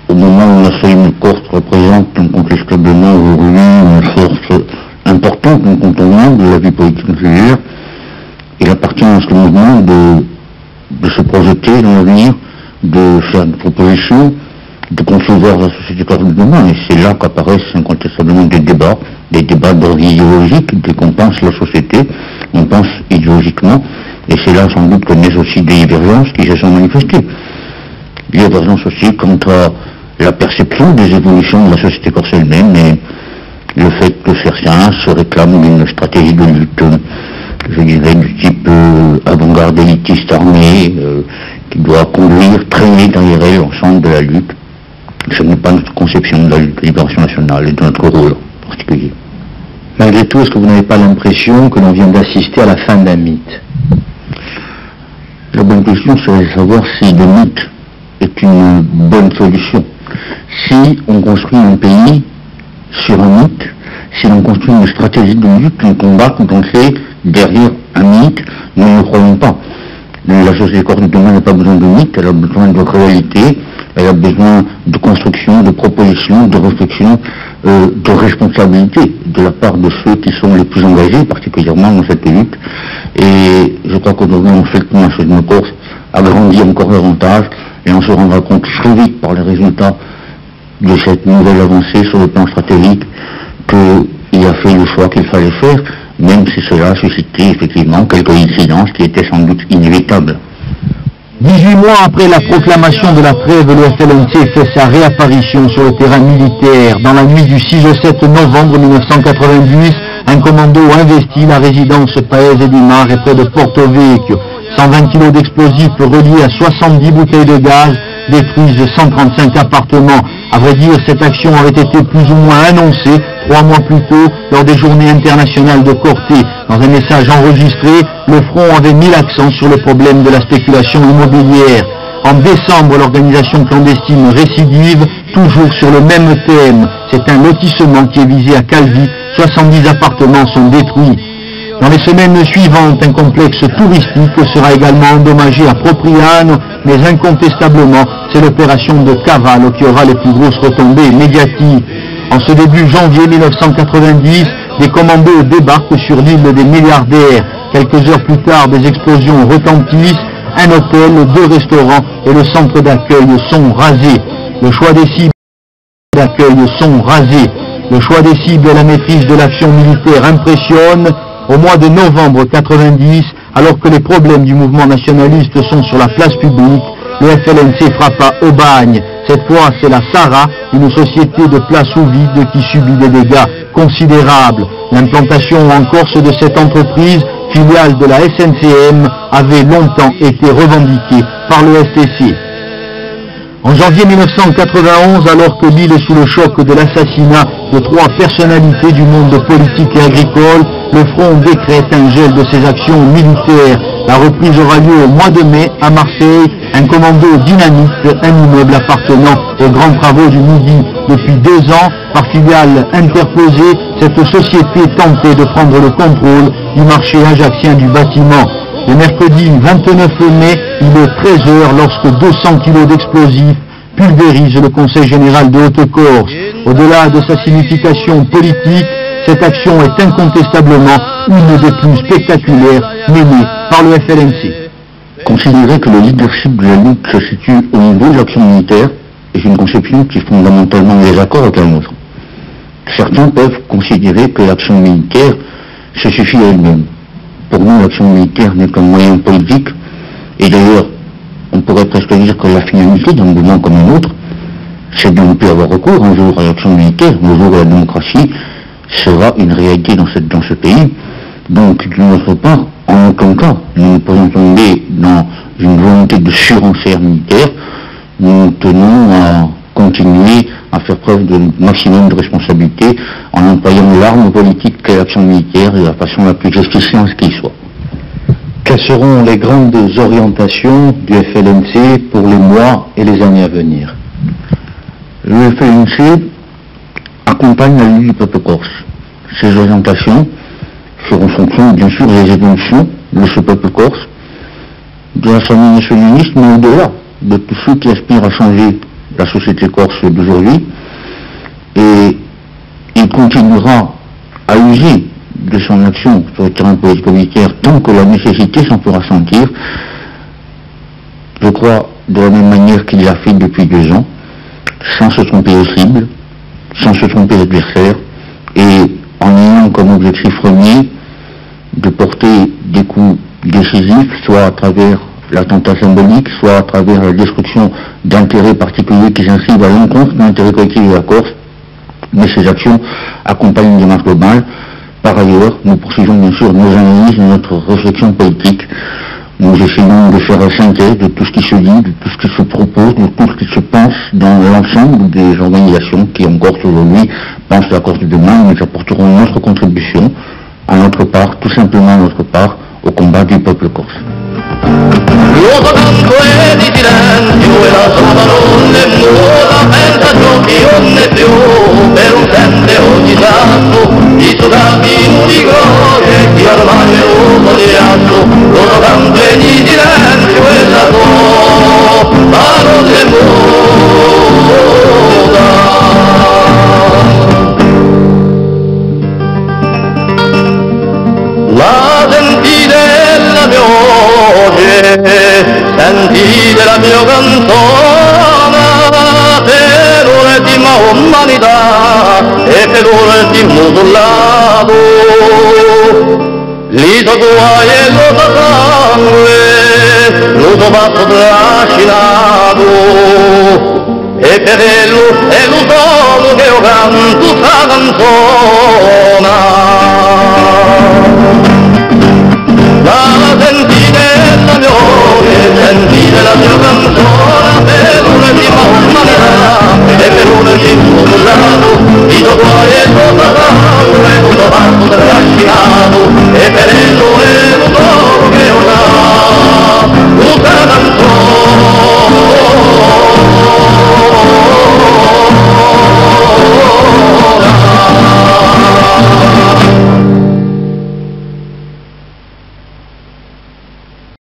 au moment où la Seymour Corse représente incontestablement aujourd'hui une force importante, incontournable de la vie politique intérieure, il appartient à ce mouvement de se projeter dans l'avenir, de faire des propositions, de concevoir la société corse de demain. Et c'est là qu'apparaissent incontestablement des débats d'ordre idéologique. Dès qu'on pense la société, on pense idéologiquement. Et c'est là sans doute que naissent aussi des divergences qui se sont manifestées. Divergences aussi quant à la perception des évolutions de la société corse elle-même et le fait que certains se réclament d'une stratégie de lutte, je dirais, du type avant-garde élitiste armée, qui doit conduire, traîner derrière elle l'ensemble de la lutte. Ce n'est pas notre conception de la lutte de libération nationale et de notre rôle en particulier. Malgré tout, est-ce que vous n'avez pas l'impression que l'on vient d'assister à la fin d'un mythe? La bonne question serait de savoir si le mythe est une bonne solution. Si on construit un pays sur un mythe, si l'on construit une stratégie de lutte, un combat condensé derrière un mythe, nous ne le croyons pas. La société corse de demain n'a pas besoin de mythe, elle a besoin de réalité, elle a besoin de construction, de propositions, de réflexion de responsabilité de la part de ceux qui sont les plus engagés, particulièrement dans cette lutte. Et je crois qu'aujourd'hui, effectivement, ce Corse a grandi encore davantage et on se rendra compte très vite par les résultats de cette nouvelle avancée sur le plan stratégique qu'il a fait le choix qu'il fallait faire, même si cela a suscité effectivement quelques incidences qui étaient sans doute inévitables. 18 mois après la proclamation de la trêve, le FLNC fait sa réapparition sur le terrain militaire. Dans la nuit du 6 au 7 novembre 1990, un commando investit la résidence Paese di Mare et près de Porto Vecchio. 120 kg d'explosifs reliés à 70 bouteilles de gaz détruisent 135 appartements. À vrai dire, cette action avait été plus ou moins annoncée 3 mois plus tôt lors des journées internationales de Corté. Dans un message enregistré, le front avait mis l'accent sur le problème de la spéculation immobilière. En décembre, l'organisation clandestine récidive, toujours sur le même thème. C'est un lotissement qui est visé à Calvi. 70 appartements sont détruits. Dans les semaines suivantes, un complexe touristique sera également endommagé à Propriano, mais incontestablement, c'est l'opération de Cavallo qui aura les plus grosses retombées médiatiques. En ce début janvier 1990, des commandos débarquent sur l'île des milliardaires. Quelques heures plus tard, des explosions retentissent. Un hôtel, 2 restaurants et le centre d'accueil sont rasés. Le choix des cibles et la maîtrise de l'action militaire impressionnent. Au mois de novembre 90, alors que les problèmes du mouvement nationaliste sont sur la place publique, le FLNC frappa au bagne. Cette fois, c'est la Sara, une société de place sous vide qui subit des dégâts considérables. L'implantation en Corse de cette entreprise, filiale de la SNCM, avait longtemps été revendiquée par le STC. En janvier 1991, alors que l'île est sous le choc de l'assassinat de 3 personnalités du monde politique et agricole, le front décrète un gel de ses actions militaires. La reprise aura lieu au mois de mai à Marseille. Un commando dynamite un immeuble appartenant aux grands travaux du Midi. Depuis 2 ans, par filiale interposée, cette société tentait de prendre le contrôle du marché ajaccien du bâtiment. Le mercredi 29 mai, il est 13h lorsque 200 kg d'explosifs pulvérisent le Conseil général de Haute-Corse. Au-delà de sa signification politique, cette action est incontestablement une des plus spectaculaires menées par le FLNC. Considérer que le leadership de la lutte se situe au niveau de l'action militaire est une conception qui est fondamentalement en désaccord avec la nôtre. Certains peuvent considérer que l'action militaire se suffit à elle-même. Pour nous, l'action militaire n'est qu'un moyen politique, et d'ailleurs, on pourrait presque dire que la finalité d'un mouvement comme un autre, c'est de ne plus avoir recours un jour à l'action militaire, le jour où la démocratie sera une réalité dans ce pays. Donc, de notre part, en aucun cas, nous ne pourrions tomber dans une volonté de surenchère militaire. Nous tenons à continuer à faire preuve de maximum de responsabilité en employant l'arme politique qu'est l'action militaire de la façon la plus justifiante qui soit. Quelles seront les grandes orientations du FLNC pour les mois et les années à venir? Le FLNC accompagne la lutte du peuple corse. Ces orientations feront fonction, bien sûr, des évolutions de ce peuple corse, de la famille nationaliste, mais au-delà de tous ceux qui aspirent à changer la société corse d'aujourd'hui. Et il continuera à user de son action sur le terrain politico-militaire tant que la nécessité s'en fera sentir. Je crois de la même manière qu'il l'a fait depuis 2 ans, sans se tromper de cible, sans se tromper d'adversaire, et en ayant comme objectif premier de porter des coups décisifs, soit à travers l'attentat symbolique, soit à travers la destruction d'intérêts particuliers qui s'inscrivent à l'encontre de l'intérêt collectif de la Corse, mais ces actions accompagnent une démarche globale. Par ailleurs, nous poursuivons bien sûr nos analyses, notre réflexion politique. Nous essayons de faire la synthèse de tout ce qui se dit, de tout ce qui se propose, de tout ce qui se pense dans l'ensemble des organisations qui en Corse aujourd'hui pensent la Corse de demain. Nous apporterons notre contribution à notre part, tout simplement à notre part, au combat du peuple corse. Luogo tanto è di silenzio e la sola non è muta, pensa ciò che non è più, per un sente ogni tanto, i suoi cammini di gloria e chi ormai è uno di ghiaccio. Luogo tanto è di silenzio e la sola non è muta. la mia voce, sentite la mia canzone per l'ultima umanità e per l'ultimo sollato. Lì so tuoi e lo so sangue, lo so fatto trascinato, e per ello è lo solo che io canto sta canzone. La senti